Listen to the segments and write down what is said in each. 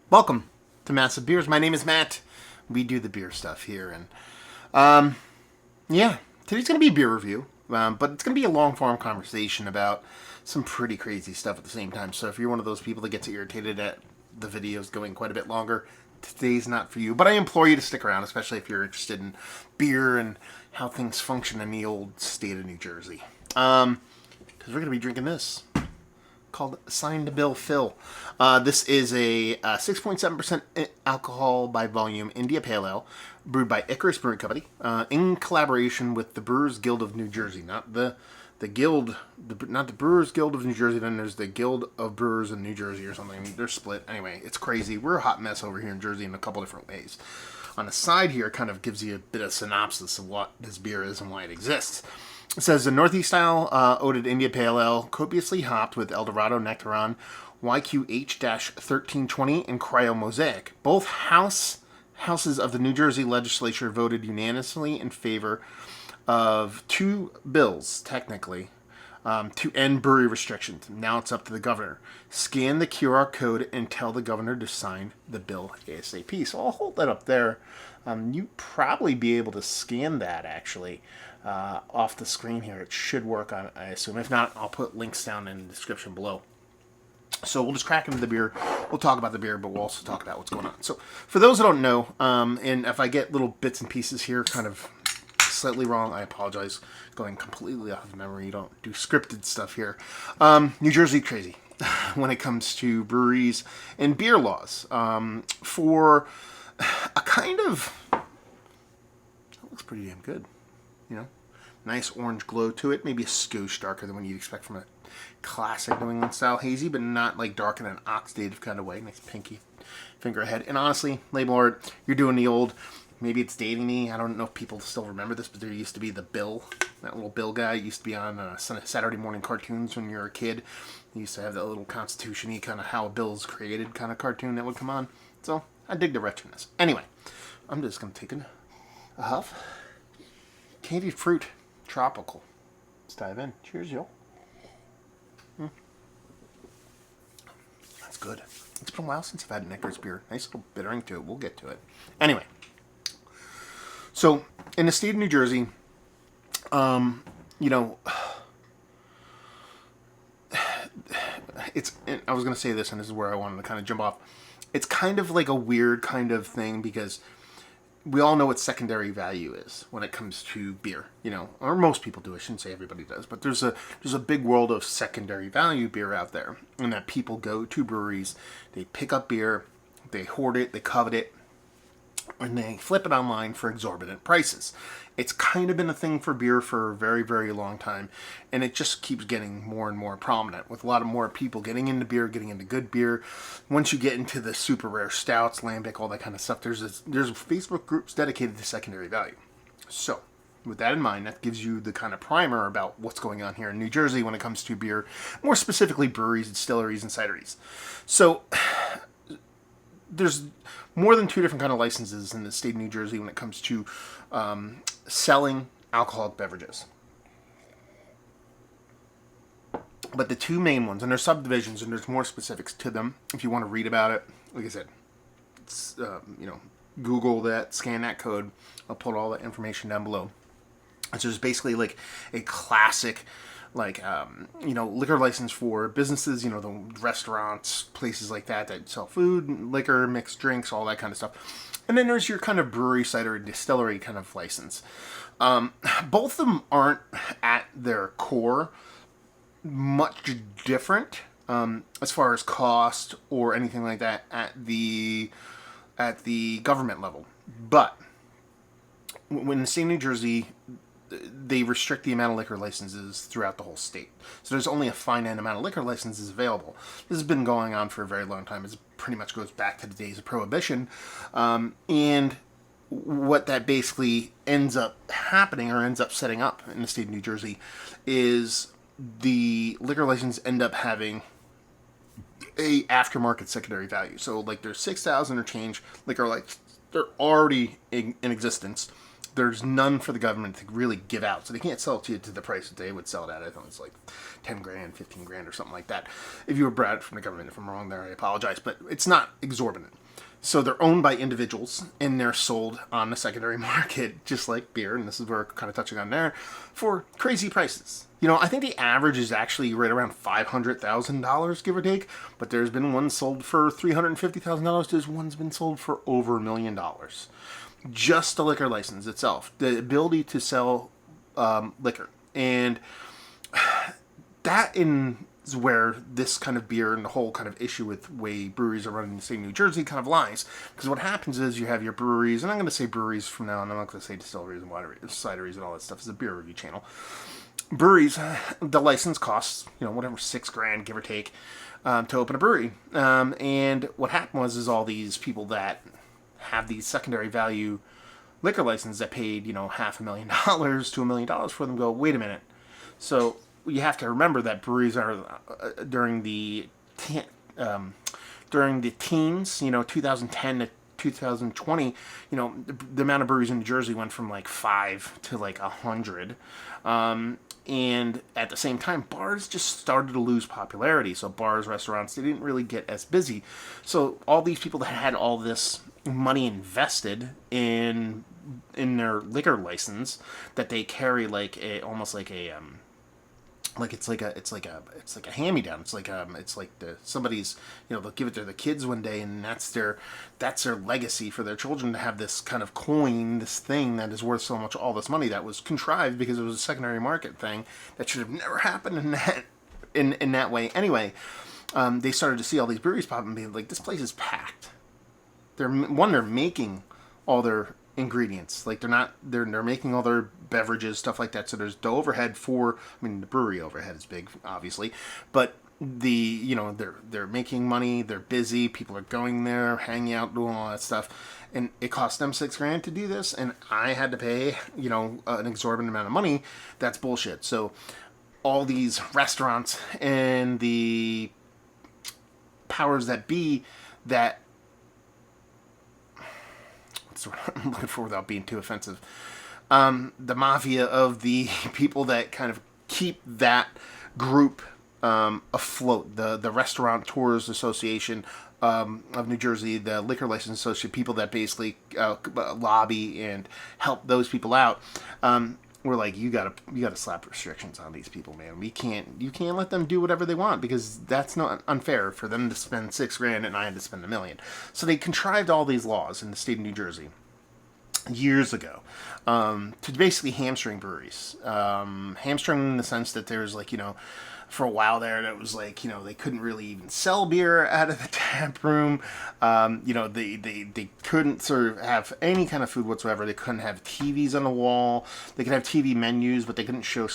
Welcome to Massive Beers. My name is Matt. We do the beer stuff here, and um, yeah, today's gonna be a beer review, but it's gonna be a long form conversation about some pretty crazy stuff at the same time. So if you're one of those people that gets irritated at the videos going quite a bit longer, today's not for you. But I implore you to stick around, especially if you're interested in beer and how things function in the old state of New Jersey. Because we're gonna be drinking this called Sign to Bill Phil. This is a 6.7% alcohol by volume India Pale Ale, brewed by Icarus Brewing Company, in collaboration with the Brewers Guild of New Jersey. Not the guild, not the Brewers Guild of New Jersey. Then there's the Guild of Brewers in New Jersey or something. They're split. Anyway, it's crazy. We're a hot mess over here in Jersey in a couple different ways. On the side here, it kind of gives you a bit of synopsis of what this beer is and why it exists. It says the Northeast style oated India Pale Ale, copiously hopped with Eldorado Nectaron, YQH-1320, and Cryo Mosaic. Both houses of the New Jersey legislature voted unanimously in favor of two bills, technically, to end brewery restrictions. Now it's up to the governor. Scan the QR code and tell the governor to sign the bill ASAP. So I'll hold that up there. You probably be able to scan that, actually, off the screen here. It should work, I assume. If not, I'll put links down in the description below. So we'll just crack into the beer. We'll talk about the beer, but we'll also talk about what's going on. So for those that don't know, and if I get little bits and pieces here kind of slightly wrong, I apologize. Going completely off of memory. You don't do scripted stuff here. New Jersey crazy when it comes to breweries and beer laws. For a kind of... That looks pretty damn good. You know? Nice orange glow to it. Maybe a skosh darker than what you'd expect from a classic New England style hazy, but not like dark in an oxidative kind of way. Nice pinky finger ahead. And honestly, label art, you're doing the old... Maybe it's dating me. I don't know if people still remember this, but there used to be the Bill. That little Bill guy used to be on Saturday morning cartoons when you were a kid. He used to have that little Constitution-y kind of how a Bill's created kind of cartoon that would come on. So I dig the retroness. Anyway, I'm just going to take a huff. Candied fruit. Tropical. Let's dive in. Cheers, yo. That's good. It's been a while since I've had an Icarus beer. Nice little bittering to it. We'll get to it. Anyway. So, in the state of New Jersey, you know, it's, I was going to say this, and this is where I wanted to kind of jump off. It's kind of like a weird kind of thing because we all know what secondary value is when it comes to beer, you know, or most people do. I shouldn't say everybody does, but there's a big world of secondary value beer out there, and that people go to breweries, they pick up beer, they hoard it, they covet it, and they flip it online for exorbitant prices. It's kind of been a thing for beer for a very, very long time, and it just keeps getting more and more prominent with a lot of more people getting into beer, getting into good beer. Once you get into the super rare stouts, lambic, all that kind of stuff, there's Facebook groups dedicated to secondary value. So, with that in mind, that gives you the kind of primer about what's going on here in New Jersey when it comes to beer, more specifically breweries, distilleries, and cideries. So, there's more than two different kind of licenses in the state of New Jersey when it comes to selling alcoholic beverages. But the two main ones, and there's subdivisions, and there's more specifics to them. If you want to read about it, like I said, it's, Google that, scan that code. I'll put all that information down below. So there's basically like a classic, like, liquor license for businesses, the restaurants, places like that sell food, liquor, mixed drinks, all that kind of stuff. And then there's your kind of brewery, cider, distillery kind of license. Both of them aren't at their core much different as far as cost or anything like that at the government level. But when the state of New Jersey, they restrict the amount of liquor licenses throughout the whole state. So there's only a finite amount of liquor licenses available. This has been going on for a very long time. It pretty much goes back to the days of Prohibition. And what that basically ends up happening or ends up setting up in the state of New Jersey is the liquor license end up having a aftermarket secondary value. So like there's 6,000 or change liquor licenses. They're already in existence. there's none for the government to really give out, so they can't sell it to you to the price that they would sell it at. I think it's like 10 grand, 15 grand, or something like that. If you were brought from the government, if I'm wrong there, I apologize, but it's not exorbitant. So they're owned by individuals, and they're sold on the secondary market, just like beer, and this is where we're kind of touching on there, for crazy prices. I think the average is actually right around $500,000, give or take, but there's been one sold for $350,000. There's one's been sold for over $1 million. Just the liquor license itself, the ability to sell liquor. And that is where this kind of beer and the whole kind of issue with way breweries are running in the state of New Jersey kind of lies. Because what happens is you have your breweries, and I'm going to say breweries from now on, I'm not going to say distilleries and cideries and all that stuff. It's a beer review channel. Breweries, the license costs, whatever, $6,000, give or take, to open a brewery. And what happened is all these people that have these secondary value liquor licenses that paid, $500,000 to $1 million for them go, wait a minute. So you have to remember that breweries are during the teens, 2010 to 2020, the amount of breweries in New Jersey went from like 5 to like 100. And at the same time, bars just started to lose popularity. So bars, restaurants, they didn't really get as busy. So all these people that had all this money invested in their liquor license that they carry like almost like a it's like a hand-me-down. It's like somebody's, they'll give it to the kids one day, and that's their legacy for their children, to have this kind of coin, this thing that is worth so much, all this money that was contrived because it was a secondary market thing that should have never happened in that way. Anyway, they started to see all these breweries pop and being like, this place is packed. They're making all their ingredients, like they're making all their beverages, stuff like that. So there's the overhead the brewery overhead is big, obviously, but they're making money, they're busy, people are going there, hanging out, doing all that stuff, and it cost them $6,000 to do this, and I had to pay an exorbitant amount of money. That's bullshit. So all these restaurants and the powers that be that I'm looking for without being too offensive. The mafia of the people that kind of keep that group afloat. The Restaurateurs Association of New Jersey, the Liquor License Association, people that basically lobby and help those people out. We're like, you gotta slap restrictions on these people, man. You can't let them do whatever they want, because that's not unfair for them to spend $6,000 and I had to spend $1 million. So they contrived all these laws in the state of New Jersey years ago to basically hamstring breweries. Hamstring in the sense that there's for a while there, that was they couldn't really even sell beer out of the tap room. They couldn't sort of have any kind of food whatsoever. They couldn't have TVs on the wall. They could have TV menus, but they couldn't show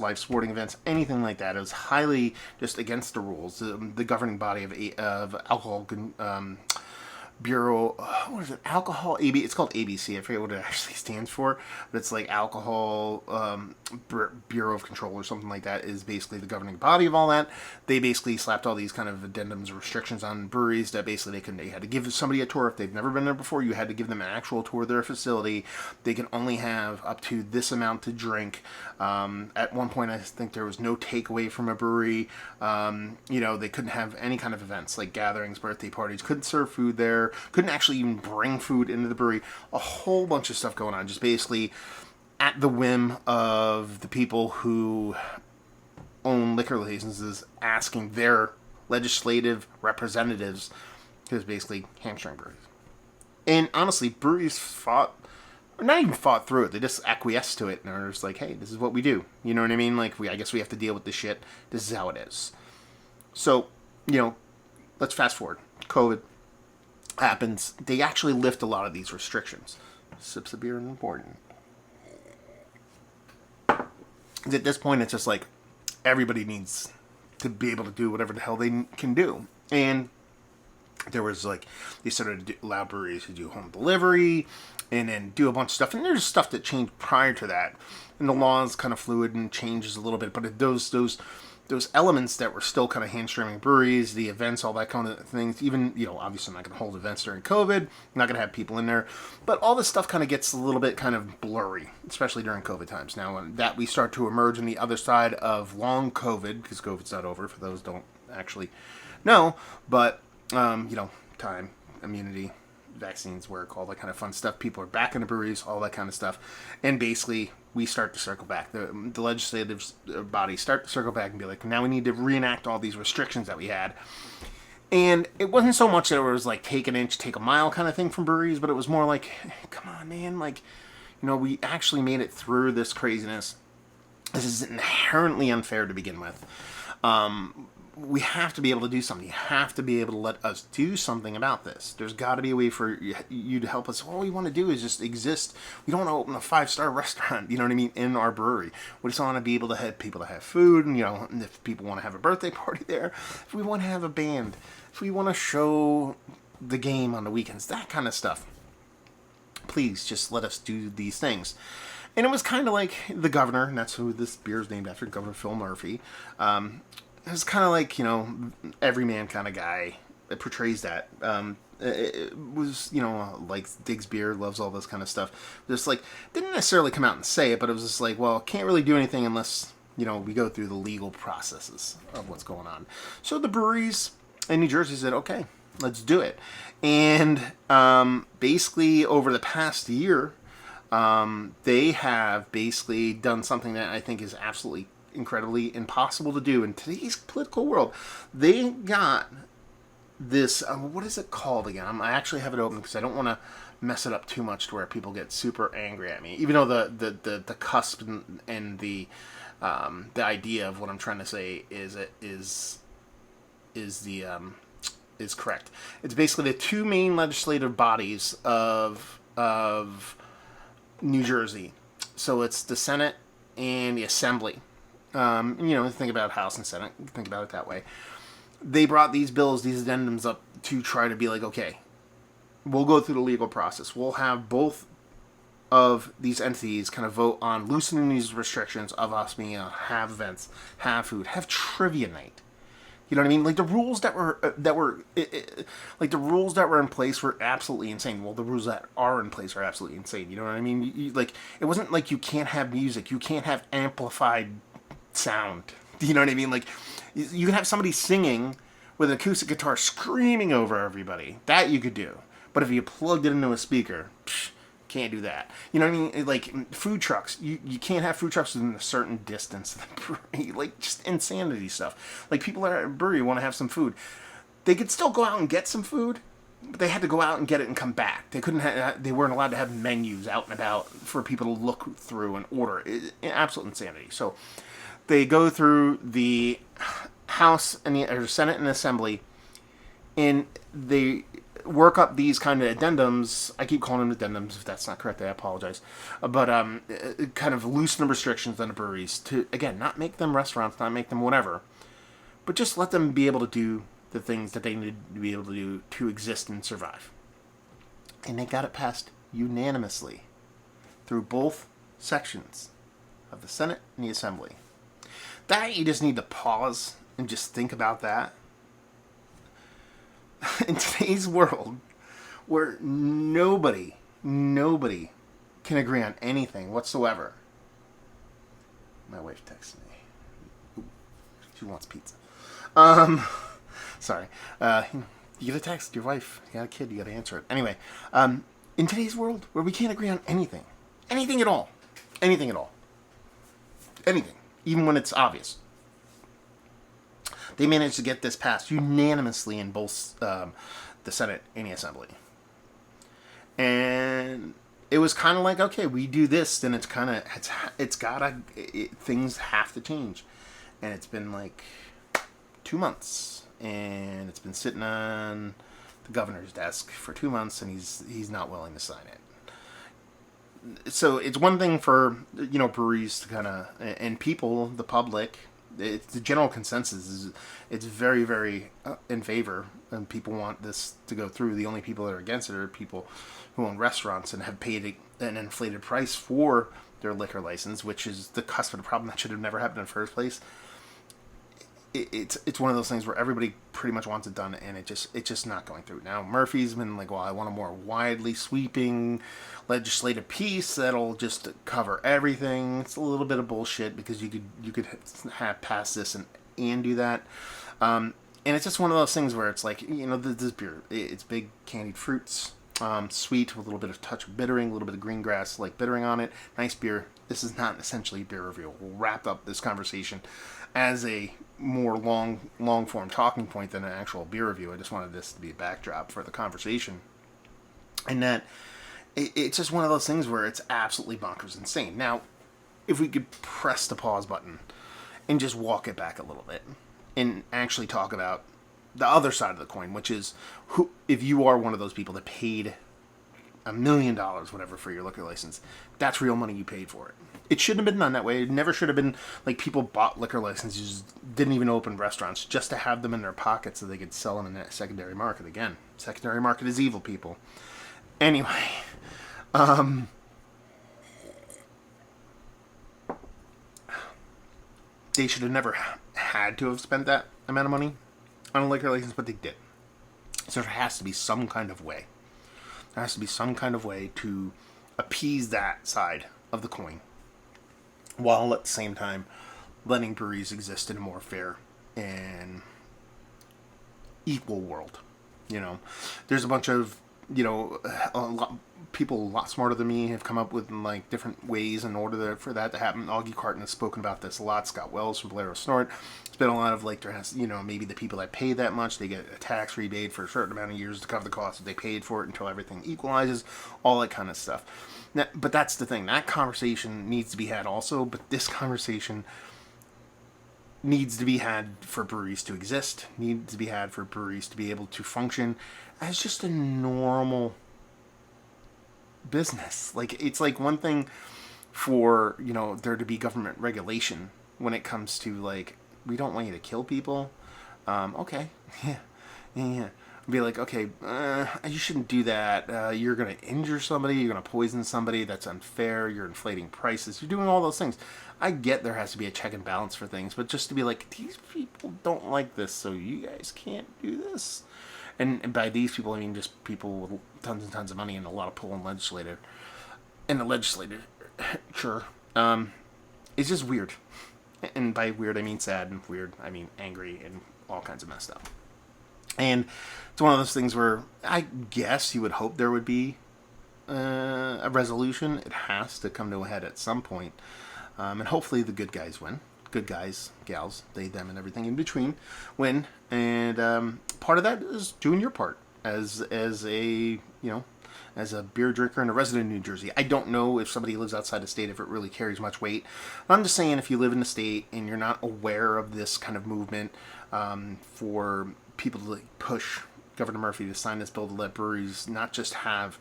live sporting events, anything like that. It was highly just against the rules. The governing body of alcohol Bureau, what is it? Alcohol AB. It's called ABC. I forget what it actually stands for, but it's like Alcohol Bureau of Control or something like that. Is basically the governing body of all that. They basically slapped all these kind of addendums or restrictions on breweries that basically they had to give somebody a tour if they've never been there before. You had to give them an actual tour of their facility. They can only have up to this amount to drink. At one point, I think there was no takeaway from a brewery. They couldn't have any kind of events like gatherings, birthday parties. Couldn't serve food there. Couldn't actually even bring food into the brewery. A whole bunch of stuff going on, just basically at the whim of the people who own liquor licenses, asking their legislative representatives to basically hamstring breweries. And honestly, breweries not even fought through it. They just acquiesced to it, and they're just like, hey, this is what we do. You know what I mean? Like, I guess we have to deal with this shit. This is how it is. So, let's fast forward. COVID happens. They actually lift a lot of these restrictions. Sips of beer are important. At this point, it's just like everybody needs to be able to do whatever the hell they can do. And there was they started to allow breweries to do home delivery and then do a bunch of stuff. And there's stuff that changed prior to that. And the law is kind of fluid and changes a little bit. But those those elements that were still kind of hamstringing breweries, the events, all that kind of things. Even, obviously I'm not going to hold events during COVID. I'm not going to have people in there. But all this stuff kind of gets a little bit kind of blurry, especially during COVID times. Now that we start to emerge on the other side of long COVID, because COVID's not over, for those who don't actually know. But, time, immunity, vaccines work, all that kind of fun stuff. People are back in the breweries, all that kind of stuff. And basically, we start to circle back. The legislative bodies start to circle back and be like, now we need to reenact all these restrictions that we had. And it wasn't so much that it was like take an inch, take a mile kind of thing from breweries, but it was more like, come on, man, like, we actually made it through this craziness. This is inherently unfair to begin with. We have to be able to do something. You have to be able to let us do something about this. There's got to be a way for you to help us. All we want to do is just exist. We don't want to open a 5-star restaurant, in our brewery. We just want to be able to have people to have food, and, if people want to have a birthday party there, if we want to have a band, if we want to show the game on the weekends, that kind of stuff. Please just let us do these things. And it was kind of like the governor, and that's who this beer is named after, Governor Phil Murphy. It was kind of like, everyman kind of guy. It portrays that. It was, likes, digs beer, loves all this kind of stuff. Just like, didn't necessarily come out and say it, but it was just like, well, can't really do anything unless, we go through the legal processes of what's going on. So the breweries in New Jersey said, okay, let's do it. And basically over the past year, they have basically done something that I think is absolutely incredibly impossible to do in today's political world. They got this, what is it called again? I actually have it open because I don't want to mess it up too much to where people get super angry at me. Even though the cusp and the idea of what I'm trying to say is correct. It's basically the two main legislative bodies of New Jersey. So it's the Senate and the Assembly. Think about House and Senate. Think about it that way. They brought these bills, these addendums up to try to be like, okay, we'll go through the legal process. We'll have both of these entities kind of vote on loosening these restrictions of us being able to have events, have food, have trivia night. You know what I mean? Like the rules that were like the rules that were in place were absolutely insane. Well, the rules that are in place are absolutely insane. You know what I mean? Like it wasn't like you can't have music, you can't have amplified sound. Do you know what I mean? Like you can have somebody singing with an acoustic guitar screaming over everybody. That you could do. But if you plugged it into a speaker, can't do that. You know what I mean? Like food trucks, you can't have food trucks within a certain distance of the brewery. Like just insanity stuff. Like people at a brewery want to have some food. They could still go out and get some food, but they had to go out and get it and come back. They couldn't. They weren't allowed to have menus out and about for people to look through and order. Absolute insanity. So they go through the House and the Senate and the Assembly, and they work up these kind of addendums. I keep calling them addendums. If that's not correct, I apologize. But kind of loosen the restrictions on the breweries to, again, not make them restaurants, not make them whatever, but just let them be able to do the things that they need to be able to do to exist and survive. And they got it passed unanimously through both sections of the Senate and the Assembly. That you just need to pause and just think about that. In today's world, where nobody can agree on anything whatsoever. My wife texted me. Ooh, she wants pizza. Sorry. You get a text, your wife, you got a kid, you got to answer it. Anyway, in today's world, where we can't agree on anything at all, anything, even when it's obvious. They managed to get this passed unanimously in both the Senate and the Assembly. And it was kind of like, okay, we do this, then it's kind of, things have to change. And it's been like 2 months. And it's been sitting on the governor's desk for 2 months, and he's not willing to sign it. So it's one thing for, breweries to kind of, and people, the public, it's the general consensus is it's very, very in favor, and people want this to go through. The only people that are against it are people who own restaurants and have paid an inflated price for their liquor license, which is the cusp of the problem that should have never happened in the first place. it's one of those things where everybody pretty much wants it done, and it's just not going through. Now Murphy's been like, well, I want a more widely sweeping legislative piece that'll just cover everything. It's a little bit of bullshit because you could have passed this and do that. And it's just one of those things where it's like, this beer, it's big candied fruits, sweet with a little bit of touch of bittering, a little bit of green grass like bittering on it. Nice beer. This is not essentially a beer review. We'll wrap up this conversation as a more long form talking point than an actual beer review. I just wanted this to be a backdrop for the conversation. And that it's just one of those things where it's absolutely bonkers insane. Now, if we could press the pause button and just walk it back a little bit and actually talk about the other side of the coin, which is if you are one of those people that paid $1 million, whatever, for your liquor license, that's real money you paid for it. It shouldn't have been done that way. It never should have been like people bought liquor licenses, didn't even open restaurants just to have them in their pockets so they could sell them in that secondary market. Again, secondary market is evil, people. Anyway, they should have never had to have spent that amount of money on a liquor license, but they did. So there has to be some kind of way. There has to be some kind of way to appease that side of the coin, while at the same time letting breweries exist in a more fair and equal world. There's a bunch of people a lot smarter than me have come up with like different ways in order for that to happen. Augie Carton has spoken about this a lot. Scott Wells from Blair Snort. It's been a lot of like there has maybe the people that pay that much, they get a tax rebate for a certain amount of years to cover the cost that they paid for it until everything equalizes, all that kind of stuff. Now, but that's the thing. That conversation needs to be had also, but this conversation needs to be had for breweries to exist, needs to be had for breweries to be able to function as just a normal business. Like, it's like one thing for, there to be government regulation when it comes to, like, we don't want you to kill people. Okay. Yeah. Be like, okay, you shouldn't do that. You're going to injure somebody. You're going to poison somebody. That's unfair. You're inflating prices. You're doing all those things. I get there has to be a check and balance for things, but just to be like, these people don't like this, so you guys can't do this. And by these people, I mean just people with tons and tons of money and a lot of pull in the legislature. Sure. It's just weird. And by weird, I mean sad, and weird, I mean angry, and all kinds of messed up. And it's one of those things where I guess you would hope there would be a resolution. It has to come to a head at some point. And hopefully the good guys win. Good guys, gals, they, them, and everything in between win. And part of that is doing your part as a beer drinker and a resident of New Jersey. I don't know if somebody lives outside the state, if it really carries much weight. I'm just saying, if you live in the state and you're not aware of this kind of movement for people to push Governor Murphy to sign this bill to let breweries not just have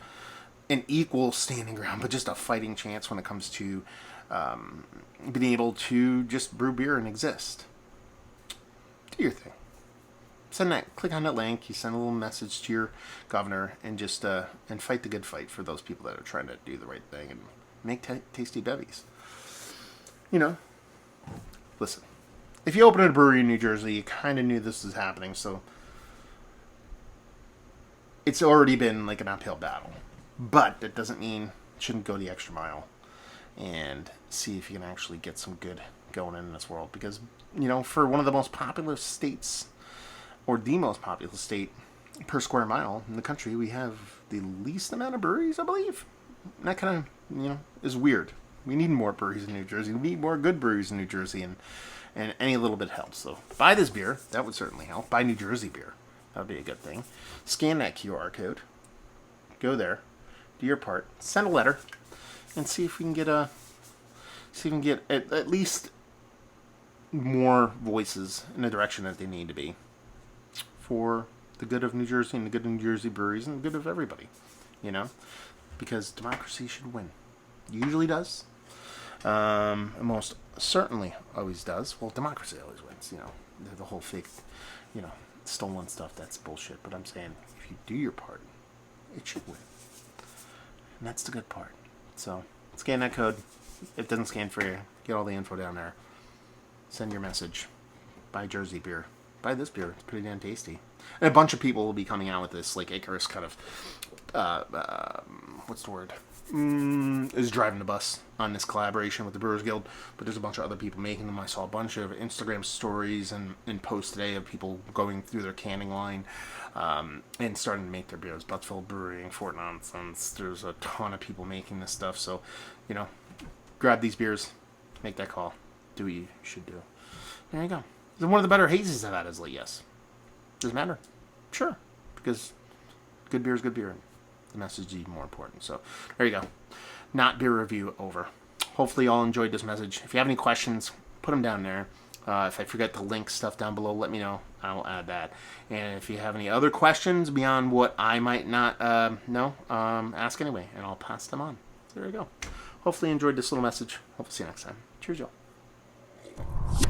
an equal standing ground, but just a fighting chance when it comes to being able to just brew beer and exist. Do your thing. Click on that link. You send a little message to your governor and just and fight the good fight for those people that are trying to do the right thing and make tasty bevies. Listen. If you open a brewery in New Jersey, you kind of knew this was happening, so it's already been like an uphill battle. But that doesn't mean you shouldn't go the extra mile and see if you can actually get some good going in this world. Because, for one of the most populous states, or the most populous state per square mile in the country, we have the least amount of breweries, I believe. And that kind of, is weird. We need more breweries in New Jersey. We need more good breweries in New Jersey, and any little bit helps. So buy this beer. That would certainly help. Buy New Jersey beer. That would be a good thing. Scan that QR code. Go there. Do your part. Send a letter. And see if we can get at least more voices in the direction that they need to be for the good of New Jersey and the good of New Jersey breweries and the good of everybody. Because democracy should win. Usually does. Most certainly always does. Well, democracy always wins. The whole fake, stolen stuff, that's bullshit. But I'm saying, if you do your part, it should win. And that's the good part. So, scan that code. If it doesn't scan for you, get all the info down there. Send your message. buy Jersey beer. Buy this beer. It's pretty damn tasty. And a bunch of people will be coming out with this Lake Icarus kind of, what's the word? Is driving the bus on this collaboration with the Brewers Guild, but there's a bunch of other people making them. I saw a bunch of Instagram stories and posts today of people going through their canning line and starting to make their beers. Buttsville Brewing, Fort Nonsense. There's a ton of people making this stuff. So, grab these beers, make that call, do what you should do. There you go. It's one of the better hazes I've had as late. Yes. Does it matter? Sure, because good beer is good beer. The message is even more important. So there you go. Not beer review over. Hopefully you all enjoyed this message. If you have any questions, put them down there. If I forget to link stuff down below, let me know. I will add that. And if you have any other questions beyond what I might not know, ask anyway, and I'll pass them on. So there you go. Hopefully you enjoyed this little message. Hope to see you next time. Cheers, y'all.